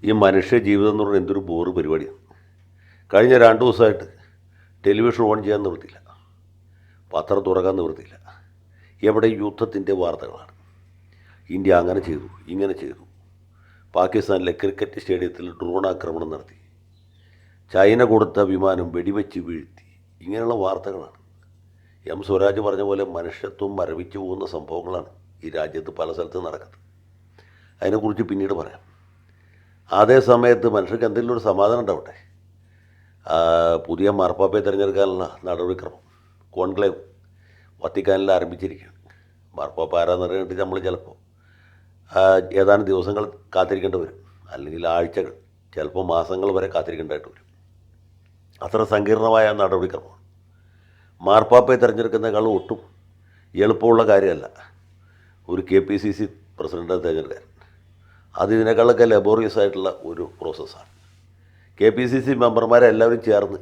ഈ മനുഷ്യ ജീവിതം എന്ന് പറഞ്ഞാൽ എന്തൊരു ബോറ് പരിപാടിയാണ്. കഴിഞ്ഞ 2 ദിവസമായിട്ട് ടെലിവിഷൻ ഓൺ ചെയ്യാൻ നിവൃത്തിയില്ല, പത്രം തുറക്കാൻ നിവൃത്തിയില്ല. എവിടെ യുദ്ധത്തിൻ്റെ വാർത്തകളാണ്. ഇന്ത്യ അങ്ങനെ ചെയ്തു, ഇങ്ങനെ ചെയ്തു, പാകിസ്ഥാനിലെ ക്രിക്കറ്റ് സ്റ്റേഡിയത്തിൽ ഡ്രോൺ ആക്രമണം നടത്തി, ചൈന കൊടുത്ത വിമാനം വെടിവെച്ച് വീഴ്ത്തി, ഇങ്ങനെയുള്ള വാർത്തകളാണ്. എം സ്വരാജ് പറഞ്ഞ പോലെ മനുഷ്യത്വം മരവിച്ചു പോകുന്ന സംഭവങ്ങളാണ് ഈ രാജ്യത്ത് പല സ്ഥലത്തും നടക്കുന്നത്. അതിനെക്കുറിച്ച് പിന്നീട് പറയാം. അതേ സമയത്ത് മനുഷ്യർക്ക് എന്തെങ്കിലും ഒരു സമാധാനം ഉണ്ടാവട്ടെ. പുതിയ മാർപ്പാപ്പയെ തിരഞ്ഞെടുക്കാനുള്ള നടപടിക്രമം കോൺക്ലേവ് വത്തിക്കാനിൽ ആരംഭിച്ചിരിക്കുകയാണ്. മാർപ്പാപ്പ ആരാന്നറിയാനായിട്ട് നമ്മൾ ചിലപ്പോൾ ഏതാനും ദിവസങ്ങൾ കാത്തിരിക്കേണ്ടി വരും, അല്ലെങ്കിൽ ആഴ്ചകൾ, ചിലപ്പോൾ മാസങ്ങൾ വരെ കാത്തിരിക്കേണ്ടതായിട്ട് വരും. അത്ര സങ്കീർണമായ നടപടിക്രമമാണ്. മാർപ്പാപ്പയെ തിരഞ്ഞെടുക്കുന്നതിനേക്കാളും ഒട്ടും എളുപ്പമുള്ള കാര്യമല്ല ഒരു KPCC പ്രസിഡൻറ്റിനെ തിരഞ്ഞെടുക്കാൻ. അത് ഇതിനേക്കാളൊക്കെ ലബോറിയസ് ആയിട്ടുള്ള ഒരു പ്രോസസ്സാണ്. KPCC മെമ്പർമാരെല്ലാവരും ചേർന്ന്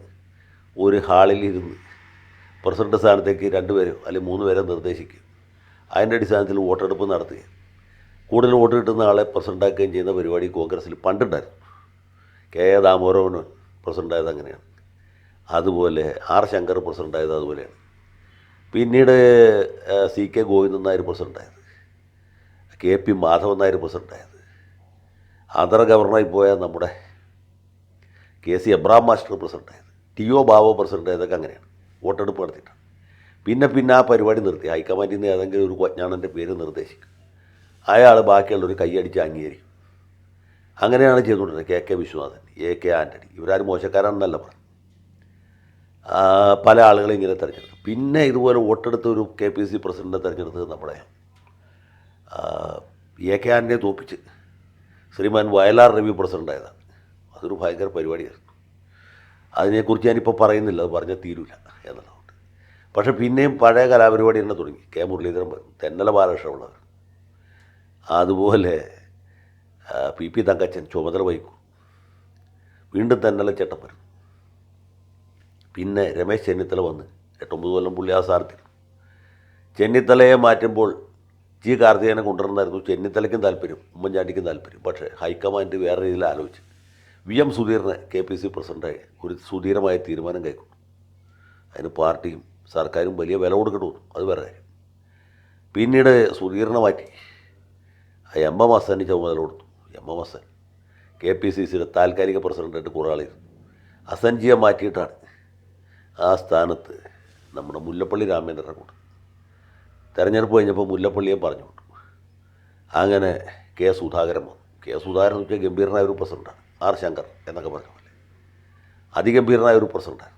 ഒരു ഹാളിൽ ഇരുന്ന് പ്രസിഡന്റ് സ്ഥാനത്തേക്ക് 2 പേരോ അല്ലെങ്കിൽ 3 പേരോ നിർദ്ദേശിക്കുക. അതിൻ്റെ അടിസ്ഥാനത്തിൽ വോട്ടെടുപ്പ് നടത്തുകയും കൂടുതൽ വോട്ട് കിട്ടുന്ന ആളെ പ്രസിഡൻ്റാക്കുകയും ചെയ്യുന്ന പരിപാടി കോൺഗ്രസ്സിൽ പണ്ടുണ്ടായിരുന്നു. KA ദാമോദരൻ പ്രസിഡൻ്റായത് അങ്ങനെയാണ്. അതുപോലെ R ശങ്കർ പ്രസിഡൻ്റായത് അതുപോലെയാണ്. പിന്നീട് CK ഗോവിന്ദൻ നായർ പ്രസിഡൻ്റായത്, KP മാധവൻ നായർ പ്രസിഡൻ്റായത്, ആന്ധ്ര ഗവർണറായി പോയ നമ്മുടെ KC എബ്രഹാം മാസ്റ്റർ പ്രസിഡൻ്റായത്, TO ബാബു പ്രസിഡൻ്റായതൊക്കെ അങ്ങനെയാണ്, വോട്ടെടുപ്പ് നടത്തിയിട്ടാണ്. പിന്നെ ആ പരിപാടി നിർത്തി. ഹൈക്കമാൻഡിൽ നിന്ന് ഏതെങ്കിലും ഒരു കൊഞ്ഞാണൻ്റെ പേര് നിർദ്ദേശിക്കും, അയാൾ ബാക്കിയുള്ളൊരു കൈയടിച്ച് അംഗീകരിക്കും. അങ്ങനെയാണ് ചെയ്തുകൊണ്ടിരുന്നത്. KK വിശ്വനാഥൻ, AK ആൻ്റണി, ഇവരാരും മോശക്കാരാണെന്നല്ല പറഞ്ഞു. പല ആളുകളെ ഇങ്ങനെ തിരഞ്ഞെടുത്തു. പിന്നെ ഇതുപോലെ വോട്ടെടുത്ത ഒരു KPCC പ്രസിഡൻറ്റിനെ തിരഞ്ഞെടുത്തത് നമ്മുടെ AK ആൻ്റണിയെ തോപ്പിച്ച് ശ്രീമാൻ വയലാർ രവി പ്രസിഡൻ്റായതാണ്. അതൊരു ഭയങ്കര പരിപാടിയായിരുന്നു. അതിനെക്കുറിച്ച് ഞാനിപ്പോൾ പറയുന്നില്ല, അത് പറഞ്ഞാൽ തീരില്ല എന്നുള്ളതുകൊണ്ട്. പക്ഷേ പിന്നെയും പഴയ കലാപരിപാടി തന്നെ തുടങ്ങി. K മുരളീധരൻ വരും, തെന്നല ബാലകൃഷ്ണപിള്ള വരും, അതുപോലെ PP തങ്കച്ചൻ ചുമതല വഹിക്കും, വീണ്ടും തെന്നല ചേട്ടൻ വരും. പിന്നെ രമേശ് ചെന്നിത്തല വന്ന് 8-9 കൊല്ലം പുള്ളി ആ സ്ഥാനത്തിൽ. ചെന്നിത്തലയെ മാറ്റുമ്പോൾ G കാർത്തികേയനെ കൊണ്ടുവരുന്നായിരുന്നു ചെന്നിത്തലയ്ക്കും താല്പര്യം, ഉമ്മൻചാണ്ടിക്കും താല്പര്യം. പക്ഷേ ഹൈക്കമാൻഡ് വേറെ രീതിയിൽ ആലോചിച്ച് VM സുധീറിനെ KPCC പ്രസിഡൻ്റായി ഒരു സുധീരമായ തീരുമാനം കൈക്കൊണ്ടു. അതിന് പാർട്ടിയും സർക്കാരും വലിയ വില കൊടുക്കേണ്ടി വന്നു, അത് വേറെ കാര്യം. പിന്നീട് സുധീറിനെ മാറ്റി MM ഹസന് ചുമതല കൊടുത്തു. MM ഹസൻ KPCCയുടെ താൽക്കാലിക പ്രസിഡൻ്റായിട്ട് കുറേ ആളിരുന്നു. ഹസൻജിയെ മാറ്റിയിട്ടാണ് ആ സ്ഥാനത്ത് നമ്മുടെ മുല്ലപ്പള്ളി രാമചന്ദ്രനെ കൊടുത്തു. തെരഞ്ഞെടുപ്പ് കഴിഞ്ഞപ്പോൾ മുല്ലപ്പള്ളിയെ പറഞ്ഞു വിട്ടു. അങ്ങനെ K സുധാകരൻ വന്നു. K സുധാകരൻ വെച്ചാൽ ഗംഭീരനായ ഒരു പ്രസിഡൻ്റാണ്. R ശങ്കർ എന്നൊക്കെ പറഞ്ഞ പോലെ അതിഗംഭീരനായ ഒരു പ്രസിഡൻ്റാണ്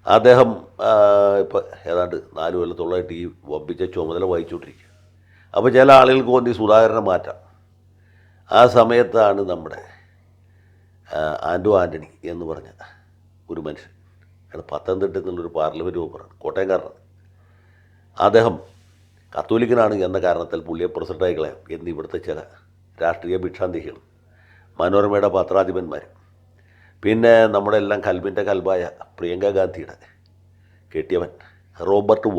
അദ്ദേഹം. ഇപ്പോൾ ഏതാണ്ട് 4 കൊല്ലത്തോളമായിട്ട് ഈ വമ്പിച്ച ചുമതല വഹിച്ചുകൊണ്ടിരിക്കുക. അപ്പോൾ ചില ആളുകൾക്ക് തോന്നി സുധാകരനെ മാറ്റാം. ആ സമയത്താണ് നമ്മുടെ ആൻ്റണി എന്ന് പറഞ്ഞ ഒരു മനുഷ്യൻ, പത്തനംതിട്ടയിൽ നിന്നുള്ളൊരു പാർലമെൻറ്റ് മെമ്പറാണ്, കോട്ടയംകാരനാണ്. അദ്ദേഹം കത്തോലിക്കനാണ് എന്ന കാരണത്താൽ പുള്ളിയെ പ്രസിഡൻ്റായി കളയാം എന്ന് ഇവിടുത്തെ ചില രാഷ്ട്രീയ ഭിക്ഷാന്തികൾ, മനോരമയുടെ പത്രാധിപന്മാർ, പിന്നെ നമ്മുടെ എല്ലാം കൽബിൻ്റെ കൽബായ പ്രിയങ്ക ഗാന്ധിയുടെ കെട്ടിയവൻ റോബർട്ട്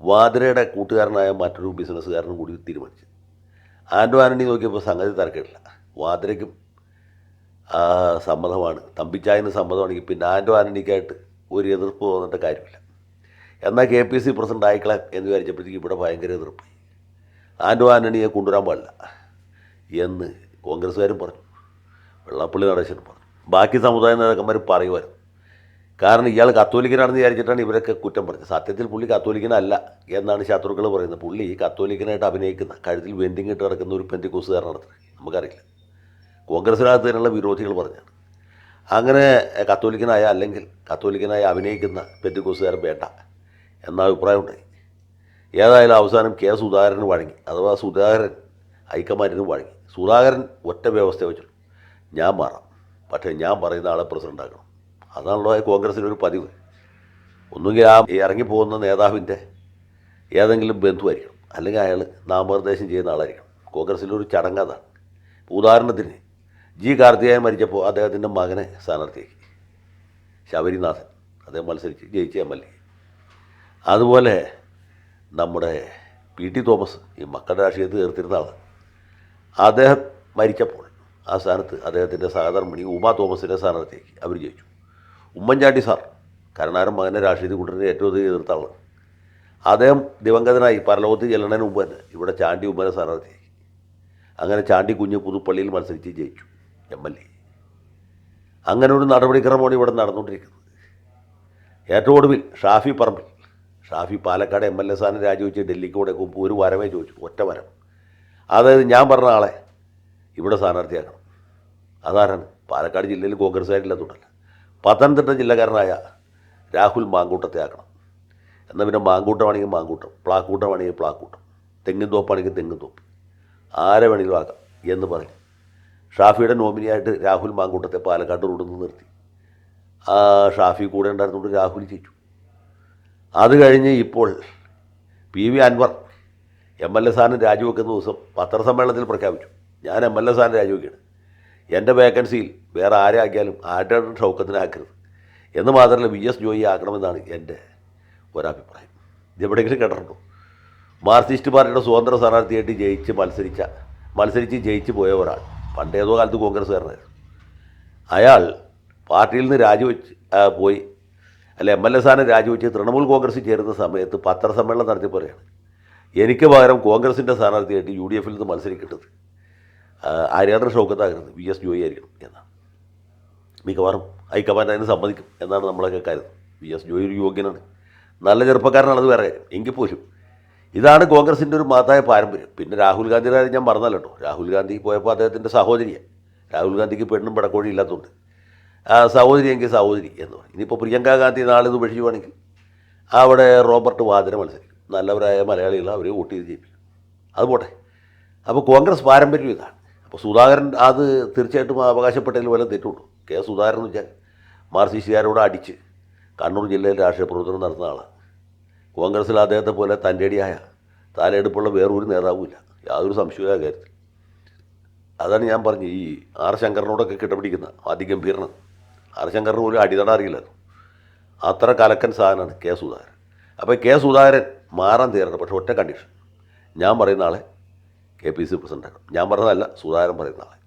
വാദ്രയുടെ കൂട്ടുകാരനായ മറ്റൊരു ബിസിനസ്സുകാരനും കൂടി തീരുമാനിച്ചു. ആൻ്റണി നോക്കിയപ്പോൾ സംഗതി തരക്കേടില്ല. വാദ്രയ്ക്കും സമ്മതമാണ്, തമ്പിച്ചായന് സമ്മതമാണെങ്കിൽ പിന്നെ ആൻ്റണിക്കായിട്ട് ഒരു എതിർപ്പ് തോന്നിട്ട് കാര്യമില്ല. എന്നാൽ KPCC പ്രസിഡൻ്റ് ആയിക്കളാം എന്ന് വിചാരിച്ചപ്പോഴത്തേക്ക് ഇവിടെ ഭയങ്കര എതിർപ്പായി. ആൻ്റണിയെ കൊണ്ടുവരാൻ പാടില്ല എന്ന് കോൺഗ്രസ്സുകാരും പറഞ്ഞു, വെള്ളാപ്പള്ളി നടേശനും പറഞ്ഞു, ബാക്കി സമുദായ നേതാക്കന്മാർ പറയുമായിരുന്നു. കാരണം ഇയാൾ കത്തോലിക്കനാണെന്ന് വിചാരിച്ചിട്ടാണ് ഇവരൊക്കെ കുറ്റം പറഞ്ഞത്. സത്യത്തിൽ പുള്ളി കത്തോലിക്കനല്ല എന്നാണ് ശത്രുക്കൾ പറയുന്നത്. പുള്ളി കത്തോലിക്കനായിട്ട് അഭിനയിക്കുന്ന, കഴുത്തിൽ വെൻഡിങ് ഇട്ട് നടക്കുന്ന ഒരു പെന്തിക്കോസുകാരനാണ്. നമുക്കറിയില്ല, കോൺഗ്രസ്സിനകത്ത് തന്നെയുള്ള വിരോധികൾ പറഞ്ഞാണ്. അങ്ങനെ കത്തോലിക്കനായ അല്ലെങ്കിൽ കത്തോലിക്കനായി അഭിനയിക്കുന്ന പെന്തിക്കോസുകാരൻ വേണ്ട എന്ന അഭിപ്രായമുണ്ടായി. ഏതായാലും അവസാനം K സുധാകരന് വഴങ്ങി, അഥവാ സുധാകരൻ ഹൈക്കമാൻഡിന് വഴങ്ങി. സുധാകരൻ ഒറ്റ വ്യവസ്ഥ വെച്ചുള്ളൂ, ഞാൻ മാറാം, പക്ഷേ ഞാൻ പറയുന്ന ആളെ പ്രസിഡൻ്റ് ആക്കണം. അതാണല്ലോ കോൺഗ്രസ്സിനൊരു പതിവ്. ഒന്നുകിൽ ആ ഇറങ്ങിപ്പോകുന്ന നേതാവിൻ്റെ ഏതെങ്കിലും ബന്ധുവായിരിക്കണം, അല്ലെങ്കിൽ അയാൾ നാമനിർദ്ദേശം ചെയ്യുന്ന ആളായിരിക്കണം. കോൺഗ്രസ്സിലൊരു ചടങ്ങ് അതാണ്. ഉദാഹരണത്തിന് G കാർത്തികേയൻ മരിച്ചപ്പോൾ അദ്ദേഹത്തിൻ്റെ മകനെ സ്ഥാനാർത്ഥിയാക്കി, ശബരിനാഥൻ. അദ്ദേഹം മത്സരിച്ച് ജയിച്ച MLA. അതുപോലെ നമ്മുടെ PT തോമസ്, ഈ മക്കളുടെ രാഷ്ട്രീയത്തിൽ തീർത്തിരുന്ന ആളാണ്. അദ്ദേഹം മരിച്ചപ്പോൾ ആ സ്ഥാനത്ത് അദ്ദേഹത്തിൻ്റെ സഹധർമ്മിണി ഉമാ തോമസിനെ സ്ഥാനാർത്ഥിയാക്കി. അവർ ജയിച്ചു. ഉമ്മൻചാണ്ടി സാർ കരുണാകരൻ മകനെ രാഷ്ട്രീയത്തിൽ കൊണ്ടുവരുന്ന ഏറ്റവും അധികം എതിർത്ത ആളാണ്. അദ്ദേഹം ദിവംഗതനായി പരലോകത്ത് ചെല്ലണതിന് മുമ്പ് തന്നെ ഇവിടെ ചാണ്ടി ഉമ്മനെ സ്ഥാനാർത്ഥിയാക്കി. അങ്ങനെ ചാണ്ടി കുഞ്ഞ് പുതുപ്പള്ളിയിൽ മത്സരിച്ച് ജയിച്ചു MLA. അങ്ങനെ ഒരു നടപടിക്രമമാണ് ഇവിടെ നടന്നുകൊണ്ടിരിക്കുന്നത്. ഏറ്റവും ഒടുവിൽ ഷാഫി പറമ്പിൽ, ഷാഫി പാലക്കാട് MLA സ്ഥാനം രാജിവെച്ച് ഡൽഹിക്ക് കൂടെ ഒരു വരമേ ചോദിച്ചു, ഒറ്റ വരം. അതായത് ഞാൻ പറഞ്ഞ ആളെ ഇവിടെ സ്ഥാനാർത്ഥിയാക്കണം. അതാരാണ്? പാലക്കാട് ജില്ലയിൽ കോൺഗ്രസ്സുകാരില്ലാത്തതുകൊണ്ടല്ല, പത്തനംതിട്ട ജില്ലക്കാരനായ രാഹുൽ മാങ്കൂട്ടത്തെ ആക്കണം. എന്നാൽ പിന്നെ മാങ്കൂട്ടമാണെങ്കിൽ മാങ്കൂട്ടം, പ്ലാക്കൂട്ടമാണെങ്കിൽ പ്ലാക്കൂട്ടം, തെങ്ങിൻ തോപ്പാണെങ്കിൽ തെങ്ങിൻ തോപ്പ്, ആരെ വേണമെങ്കിലും ആക്കാം എന്ന് പറഞ്ഞ് ഷാഫിയുടെ നോമിനിയായിട്ട് രാഹുൽ മാങ്കൂട്ടത്തെ പാലക്കാട് റോഡിൽ നിന്ന് നിർത്തി. ആ ഷാഫി കൂടെ ഉണ്ടായിരുന്നുകൊണ്ട് രാഹുൽ ജയിച്ചു. അത് കഴിഞ്ഞ് ഇപ്പോൾ PV അൻവർ MLA സ്ഥാനം രാജിവെക്കുന്ന ദിവസം പത്രസമ്മേളനത്തിൽ പ്രഖ്യാപിച്ചു, ഞാൻ MLA സ്ഥാനം രാജിവെക്കുകയാണ്. എൻ്റെ വേക്കൻസിയിൽ വേറെ ആരെ ആക്കിയാലും ആരുടെ ഷൗക്കത്തിനാക്കരുത് എന്ന് മാത്രമല്ല VS ജോയി ആക്കണമെന്നാണ് എൻ്റെ ഒരഭിപ്രായം. ഇതെവിടെയെങ്കിലും കേട്ടിട്ടുണ്ടോ? മാർക്സിസ്റ്റ് പാർട്ടിയുടെ സ്വതന്ത്ര സ്ഥാനാർത്ഥിയായിട്ട് മത്സരിച്ച് ജയിച്ച് പോയ ഒരാൾ, പണ്ടേതോ കാലത്ത് കോൺഗ്രസ്സുകാരനായിരുന്നു. അയാൾ പാർട്ടിയിൽ നിന്ന് രാജിവെച്ച് പോയി, അല്ല MLA സ്ഥാനം രാജിവെച്ച് തൃണമൂൽ കോൺഗ്രസ്സിൽ ചേരുന്ന സമയത്ത് പത്രസമ്മേളനം നടത്തി പറയുകയാണ്, എനിക്ക് പകരം കോൺഗ്രസിൻ്റെ സ്ഥാനാർത്ഥിയായിട്ട് UDFൽ നിന്ന് മത്സരിക്കേണ്ടത് ആര്യാടൻ ഷൗക്കത്താകരുത്, VS ജോയി ആയിരിക്കണം എന്നാണ്. മിക്കവാറും ഹൈക്കമാൻഡ് അതിന് സമ്മതിക്കും എന്നാണ് നമ്മളൊക്കെ കരുതുന്നത്. VS ജോയി ഒരു യോഗ്യനാണ്, നല്ല ചെറുപ്പക്കാരനാണത് വേറെ കാര്യം. എങ്കിൽ പോലും ഇതാണ് കോൺഗ്രസിൻ്റെ ഒരു മഹത്തായ പാരമ്പര്യം. പിന്നെ രാഹുൽ ഗാന്ധിയുടെ കാര്യം ഞാൻ പറഞ്ഞല്ലോ കേട്ടോ. രാഹുൽ ഗാന്ധി പോയപ്പോൾ അദ്ദേഹത്തിൻ്റെ സഹോദരിയാണ്. രാഹുൽ ഗാന്ധിക്ക് പെണ്ണും പടക്കോഴി ഇല്ലാത്തതുകൊണ്ട് സഹോദരി എങ്കിൽ സഹോദരി എന്ന് പറയും. ഇനിയിപ്പോൾ പ്രിയങ്ക ഗാന്ധി നാളെ ഇത് ഉപേക്ഷിക്കുവാണെങ്കിൽ അവിടെ റോബർട്ട് വാദ്ര മത്സരിക്കും. നല്ലവരായ മലയാളികൾ അവർ വോട്ട് ചെയ്ത് ജയിപ്പിക്കും. അത് പോട്ടെ. അപ്പോൾ കോൺഗ്രസ് പാരമ്പര്യം ഇതാണ്. അപ്പോൾ സുധാകരൻ അത് തീർച്ചയായിട്ടും അവകാശപ്പെട്ടതിൽ വല്ല തെറ്റുള്ളൂ. സുധാകരൻ എന്ന് വെച്ചാൽ മാർക്സിസ്റ്റുകാരോട് അടിച്ച് കണ്ണൂർ ജില്ലയിൽ രാഷ്ട്രീയ പ്രവർത്തനം നടത്തുന്ന ആളാണ്. കോൺഗ്രസ്സിൽ അദ്ദേഹത്തെ പോലെ തൻ്റെടിയായ തലയെടുപ്പുള്ള വേറൊരു നേതാവുമില്ല, യാതൊരു സംശയമായ കാര്യത്തിൽ. അതാണ് ഞാൻ പറഞ്ഞു, ഈ R ശങ്കറിനോടൊക്കെ കിട്ടപിടിക്കുന്ന അതിഗംഭീരനാണ്. R ശങ്കറിന് പോലും അടിതട അറിയില്ലല്ലോ. അത്ര കലക്കൻ സാധനമാണ് സുധാകരൻ. അപ്പോൾ സുധാകരൻ മാറാൻ തീരണം. പക്ഷേ ഒറ്റ കണ്ടീഷൻ, ഞാൻ പറയുന്ന ആളെ KPC പ്രസിഡൻ്റാക്കണം. ഞാൻ പറഞ്ഞതല്ല, സുധാകരൻ പറയുന്ന ആളെ.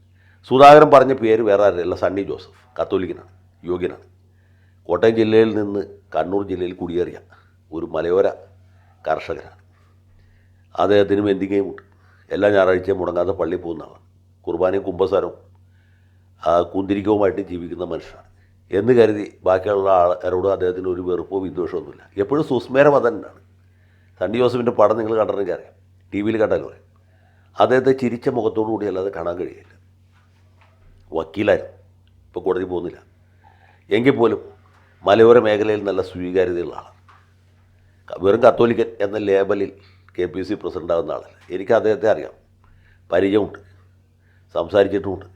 സുധാകരൻ പറഞ്ഞ പേര് വേറെ ആരല്ല, സണ്ണി ജോസഫ്. കത്തോലിക്കനാണ്, യോഗ്യനാണ്. കോട്ടയം ജില്ലയിൽ നിന്ന് കണ്ണൂർ ജില്ലയിൽ കുടിയേറിയ ഒരു മലയോര കർഷകനാണ്. അദ്ദേഹത്തിനും എന്തിങ്ങയും ഉണ്ട്. എല്ലാ ഞായറാഴ്ചയും മുടങ്ങാതെ പള്ളിയിൽ പോകുന്ന ആളാണ്. കുർബാനയും കുമ്പസാരവും കുന്തിരിക്കവുമായിട്ട് ജീവിക്കുന്ന മനുഷ്യനാണ് എന്ന് കരുതി ബാക്കിയുള്ള ആളോട് അദ്ദേഹത്തിന് ഒരു വെറുപ്പോ വിദ്വേഷമൊന്നുമില്ല. എപ്പോഴും സുസ്മേരവദനാണ്. സണ്ണി ജോസഫിൻ്റെ പടം നിങ്ങൾ കണ്ടിട്ടുണ്ടെങ്കിൽ അറിയാം, TV കണ്ടാലും പറയും. അദ്ദേഹത്തെ ചിരിച്ച മുഖത്തോടു കൂടി അല്ലാതെ കാണാൻ കഴിയില്ല. വക്കീലായിരുന്നു, ഇപ്പോൾ കോടതി പോകുന്നില്ല. എങ്കിൽ പോലും മലയോര മേഖലയിൽ നല്ല സ്വീകാര്യതയുള്ള ആളാണ്. വെറും കത്തോലിക്കൻ എന്ന ലേബലിൽ KPC പ്രസിഡൻ്റാകുന്ന ആളല്ല. എനിക്ക് അദ്ദേഹത്തെ അറിയാം, പരിചയമുണ്ട്, സംസാരിച്ചിട്ടുമുണ്ട്.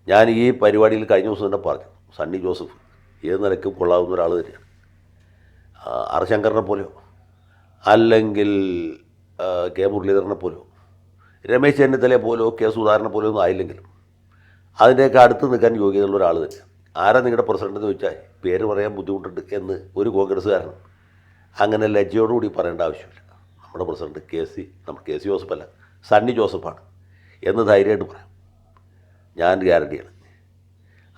ഞാൻ ഈ പരിപാടിയിൽ കഴിഞ്ഞ ദിവസം തന്നെ പറഞ്ഞു, സണ്ണി ജോസഫ് ഏത് നിലയ്ക്കും കൊള്ളാവുന്ന ഒരാൾ തന്നെയാണ്. R ശങ്കറിനെ പോലെയോ അല്ലെങ്കിൽ K മുരളീധരനെ പോലെയോ രമേശ് ചെന്നിത്തലയെ പോലെയോ സുധാകരനെ പോലെയോ ഒന്നും ആയില്ലെങ്കിലും അതിൻ്റെയൊക്കെ അടുത്ത് നിൽക്കാൻ യോഗ്യതയുള്ള ഒരാൾ തന്നെയാണ്. ആരാ നിങ്ങളുടെ പ്രസിഡൻ്റ് എന്ന് ചോദിച്ചാൽ പേര് പറയാൻ ബുദ്ധിമുട്ടുണ്ട് എന്ന് ഒരു കോൺഗ്രസ്സുകാരൻ അങ്ങനെ ലജ്ജയോടുകൂടി പറയേണ്ട ആവശ്യമില്ല. നമ്മുടെ പ്രസിഡന്റ് നമ്മുടെ KC ജോസഫല്ല, സണ്ണി ജോസഫാണ് എന്ന് ധൈര്യമായിട്ട് പറയാം. ഞാൻ ഗ്യാരണ്ടിയാണ്.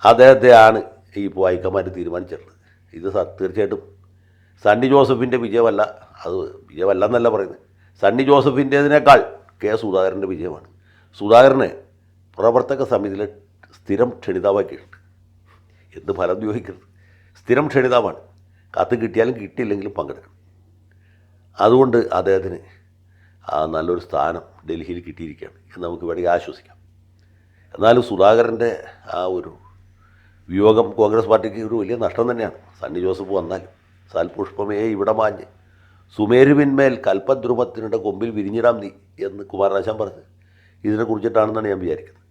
അദ്ദേഹത്തെയാണ് ഇപ്പോൾ ഹൈക്കമാൻഡ് തീരുമാനിച്ചിട്ടുള്ളത്. ഇത് തീർച്ചയായിട്ടും സണ്ണി ജോസഫിൻ്റെ വിജയമല്ല, അത് വിജയമല്ല എന്നല്ല പറയുന്നത്, സണ്ണി ജോസഫിൻ്റേതിനേക്കാൾ സുധാകരൻ്റെ വിജയമാണ്. സുധാകരനെ പ്രവർത്തക സമിതിയിലെ സ്ഥിരം ക്ഷണിതാവാക്കിയിട്ടുണ്ട്. എന്ത് ഫലം ദ്യോഹിക്കരുത്, സ്ഥിരം ക്ഷണിതാവാണ്. കത്ത് കിട്ടിയാലും കിട്ടിയില്ലെങ്കിലും പങ്കെടുക്കണം. അതുകൊണ്ട് അദ്ദേഹത്തിന് നല്ലൊരു സ്ഥാനം ഡൽഹിയിൽ കിട്ടിയിരിക്കുകയാണ് എന്ന് നമുക്ക് വേണമെങ്കിൽ ആശ്വസിക്കാം. എന്നാലും സുധാകരൻ്റെ ഒരു വിയോഗം കോൺഗ്രസ് പാർട്ടിക്ക് ഒരു വലിയ നഷ്ടം തന്നെയാണ്. സണ്ണി ജോസഫ് വന്നാലും സൽപുഷ്പമേ ഇവിടെ മാഞ്ഞ് സുമേരുവിന്മേൽ കൽപ്പദ്രുമത്തിനുടെ കൊമ്പിൽ വിരിഞ്ഞിടാം നീ എന്ന് കുമാരനാശാൻ പറഞ്ഞത് ഇതിനെക്കുറിച്ചിട്ടാണെന്നാണ് ഞാൻ വിചാരിക്കുന്നത്.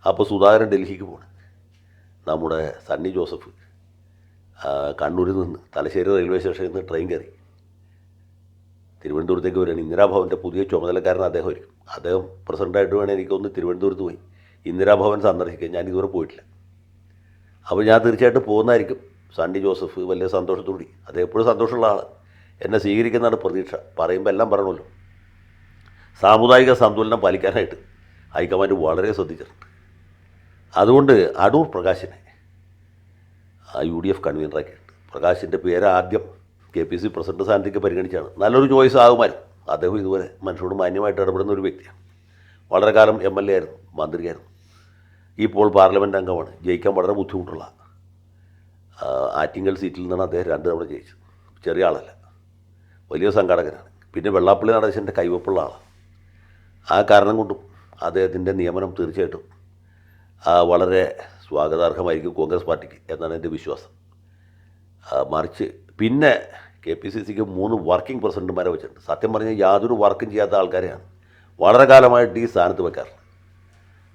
അപ്പോൾ സുധാകരൻ ഡൽഹിക്ക് പോകണം. നമ്മുടെ സണ്ണി ജോസഫ് കണ്ണൂരിൽ നിന്ന് തലശ്ശേരി റെയിൽവേ സ്റ്റേഷനിൽ നിന്ന് ട്രെയിൻ കയറി തിരുവനന്തപുരത്തേക്ക് വരികയാണ്. ഇന്ദിരാഭവൻ്റെ പുതിയ ചുമതലക്കാരൻ അദ്ദേഹമായിരിക്കും. അദ്ദേഹം പ്രസിഡൻ്റായിട്ട് വേണേൽ എനിക്കൊന്ന് തിരുവനന്തപുരത്ത് പോയി ഇന്ദിരാഭവൻ സന്ദർശിക്കാൻ. ഞാൻ ഇതുവരെ പോയിട്ടില്ല. അപ്പോൾ ഞാൻ തീർച്ചയായിട്ടും പോകുന്നതായിരിക്കും. സണ്ണി ജോസഫ് വലിയ സന്തോഷത്തോടെ, അദ്ദേഹം എപ്പോഴും സന്തോഷമുള്ള ആൾ, എന്നെ സ്വീകരിക്കുന്നതാണ് പ്രതീക്ഷ. പറയുമ്പോൾ എല്ലാം പറയണമല്ലോ. സാമുദായിക സന്തുലനം പാലിക്കാനായിട്ട് ഹൈക്കമാൻഡ് വളരെ ശ്രദ്ധിച്ചിട്ടുണ്ട്. അതുകൊണ്ട് അടൂർ പ്രകാശിനെ UDF കൺവീനറാക്കിയിട്ടുണ്ട്. പ്രകാശിൻ്റെ പേര് ആദ്യം KPC പ്രസിഡന്റ് സ്ഥാനത്തേക്ക് പരിഗണിച്ചാണ്. നല്ലൊരു ചോയ്സ് ആകുമായിരുന്നു. അദ്ദേഹം ഇതുപോലെ മനുഷ്യരോട് മാന്യമായിട്ട് ഇടപെടുന്ന ഒരു വ്യക്തിയാണ്. വളരെ കാലം MLA ആയിരുന്നു, മന്ത്രിയായിരുന്നു. ഇപ്പോൾ പാർലമെൻറ്റ് അംഗമാണ്. ജയിക്കാൻ വളരെ ബുദ്ധിമുട്ടുള്ള ആറ്റിങ്ങൽ സീറ്റിൽ നിന്നാണ് അദ്ദേഹം 2 തവണ ജയിച്ചത്. ചെറിയ ആളല്ല, വലിയ സംഘാടകനാണ്. പിന്നെ വെള്ളാപ്പള്ളി നടേശൻ്റെ കൈവപ്പുള്ള ആളാണ്. ആ കാരണം കൊണ്ടും അദ്ദേഹത്തിൻ്റെ നിയമനം തീർച്ചയായിട്ടും വളരെ സ്വാഗതാർഹമായിരിക്കും കോൺഗ്രസ് പാർട്ടിക്ക് എന്നാണ് എൻ്റെ വിശ്വാസം. മറിച്ച് പിന്നെ KPCCക്ക് 3 വർക്കിംഗ് പ്രസിഡന്റുമാരെ വെച്ചിട്ടുണ്ട്. സത്യം പറഞ്ഞാൽ യാതൊരു വർക്കും ചെയ്യാത്ത ആൾക്കാരെയാണ് വളരെ കാലമായിട്ട് ഈ സ്ഥാനത്ത് വെക്കാറുള്ളത്.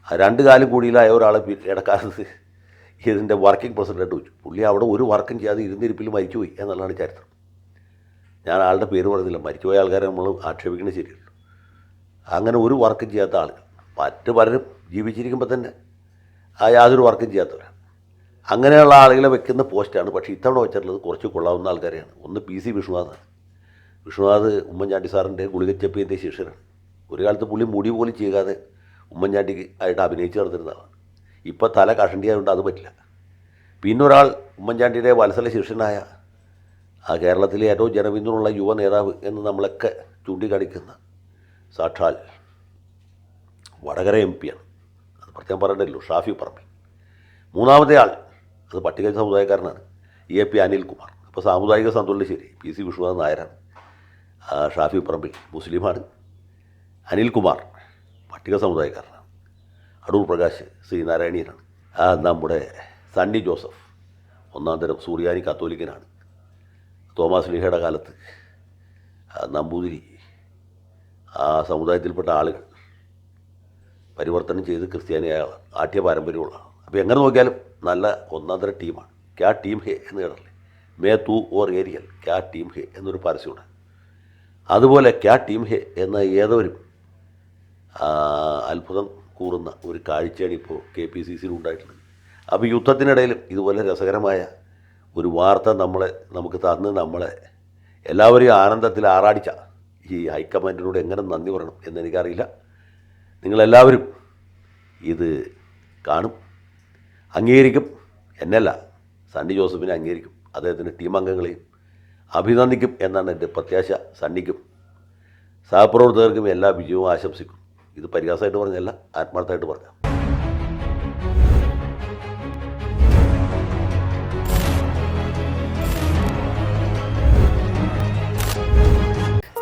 2 കാലം കൂടിയിലായ ഒരാളെ ഇടക്കാലത്ത് ഇതിൻ്റെ വർക്കിംഗ് പ്രസിഡൻ്റായിട്ട് വെച്ചു. പുള്ളി അവിടെ ഒരു വർക്കും ചെയ്യാതെ ഇരുന്നിരിപ്പിൽ മരിച്ചുപോയി എന്നുള്ളതാണ് ചരിത്രം. ഞാൻ ആളുടെ പേര് പറയുന്നില്ല, മരിച്ചുപോയ ആൾക്കാരെ നമ്മൾ ആക്ഷേപിക്കുന്നത് ശരിയല്ല. അങ്ങനെ ഒരു വർക്കും ചെയ്യാത്ത ആളുകൾ, മറ്റ് പലരും ജീവിച്ചിരിക്കുമ്പോൾ തന്നെ യാതൊരു വർക്കും ചെയ്യാത്തവരാണ്. അങ്ങനെയുള്ള ആളുകളെ വെക്കുന്ന പോസ്റ്റാണ്. പക്ഷേ ഇത്തവണ വെച്ചിട്ടുള്ളത് കുറച്ച് കൊള്ളാവുന്ന ആൾക്കാരെയാണ്. ഒന്ന് PC വിഷ്ണുനാഥാണ്. വിഷ്ണുനാഥ് ഉമ്മൻചാണ്ടി സാറിൻ്റെ ഗുളികച്ചപ്പിൻ്റെ ശിഷ്യനാണ്. ഒരു കാലത്ത് പുള്ളി മുടി പോലും ചെയ്യാതെ ഉമ്മൻചാണ്ടിക്ക് ആയിട്ട് അഭിനയിച്ച് നടന്നിരുന്നതാണ്. ഇപ്പോൾ തല കഷണ്ടിയായതുകൊണ്ട് അത് പറ്റില്ല. പിന്നൊരാൾ ഉമ്മൻചാണ്ടിയുടെ വത്സല ശിഷ്യനായ കേരളത്തിലെ ഏറ്റവും ജനപിന്തുണയുള്ള യുവ നേതാവ് എന്ന് നമ്മളൊക്കെ ചൂണ്ടിക്കാണിക്കുന്ന സാക്ഷാൽ വടകര MP ആണ്. അത് പ്രത്യേകം പറയണ്ടല്ലോ, ഷാഫി പറമ്പിൽ. മൂന്നാമത്തെ ആൾ അത് പട്ടിക സമുദായക്കാരനാണ്, AP അനിൽകുമാർ. അപ്പോൾ സാമുദായിക സന്തുലനം ശരി. PC വിഷ്ണുനാഥ് നായരാണ്. ഷാഫി പറമ്പിൽ മുസ്ലിമാണ്. അനിൽകുമാർ പട്ടിക സമുദായക്കാരനാണ്. അടൂർ പ്രകാശ് ശ്രീനാരായണീയനാണ്. നമ്മുടെ സണ്ണി ജോസഫ് 1-ാം തരം സൂര്യാനി കത്തോലിക്കനാണ്. തോമസ് ലീഹയുടെ കാലത്ത് നമ്പൂതിരി സമുദായത്തിൽപ്പെട്ട ആളുകൾ പരിവർത്തനം ചെയ്ത് ക്രിസ്ത്യാനിയായ ആട്ടിയ പാരമ്പര്യമുള്ളതാണ്. അപ്പോൾ എങ്ങനെ നോക്കിയാലും നല്ല 1-ാം തരം ടീമാണ്. ക്യാ ടീം ഹേ എന്ന് കേട്ടല്ലേ, മേ തൂ ഓർ ഏരിയൽ ക്യാ ടീം ഹേ എന്നൊരു പരസ്യമുണ്ട്. അതുപോലെ ക്യാ ടീം ഹേ എന്ന ഏതൊരു അത്ഭുതം കൂറുന്ന ഒരു കാഴ്ചയാണ് ഇപ്പോൾ KPCCയിൽ ഉണ്ടായിട്ടുള്ളത്. അപ്പോൾ യുദ്ധത്തിനിടയിലും ഇതുപോലെ രസകരമായ ഒരു വാർത്ത നമുക്ക് തന്ന് നമ്മളെ എല്ലാവരെയും ആനന്ദത്തിൽ ആറാടിച്ച ഈ ഹൈക്കമാൻഡിനോട് എങ്ങനെ നന്ദി പറയണം എന്നെനിക്കറിയില്ല. നിങ്ങളെല്ലാവരും ഇത് കാണും, അംഗീകരിക്കും. എന്നല്ല, സണ്ണി ജോസഫിനെ അംഗീകരിക്കും, അദ്ദേഹത്തിൻ്റെ ടീം അംഗങ്ങളെയും അഭിനന്ദിക്കും എന്നാണ് എൻ്റെ പ്രത്യാശ. സണ്ണിക്കും സഹപ്രവർത്തകർക്കും എല്ലാ വിജയവും ആശംസിക്കും. ഇത് പരിഹാസമായിട്ട് പറഞ്ഞല്ല, ആത്മാർത്ഥമായിട്ട് പറഞ്ഞ.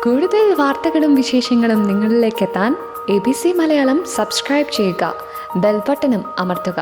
കൂടുതൽ വാർത്തകളും വിശേഷങ്ങളും നിങ്ങളിലേക്ക് എത്താൻ ABC മലയാളം സബ്സ്ക്രൈബ് ചെയ്യുക, ബെൽ ബട്ടണും അമർത്തുക.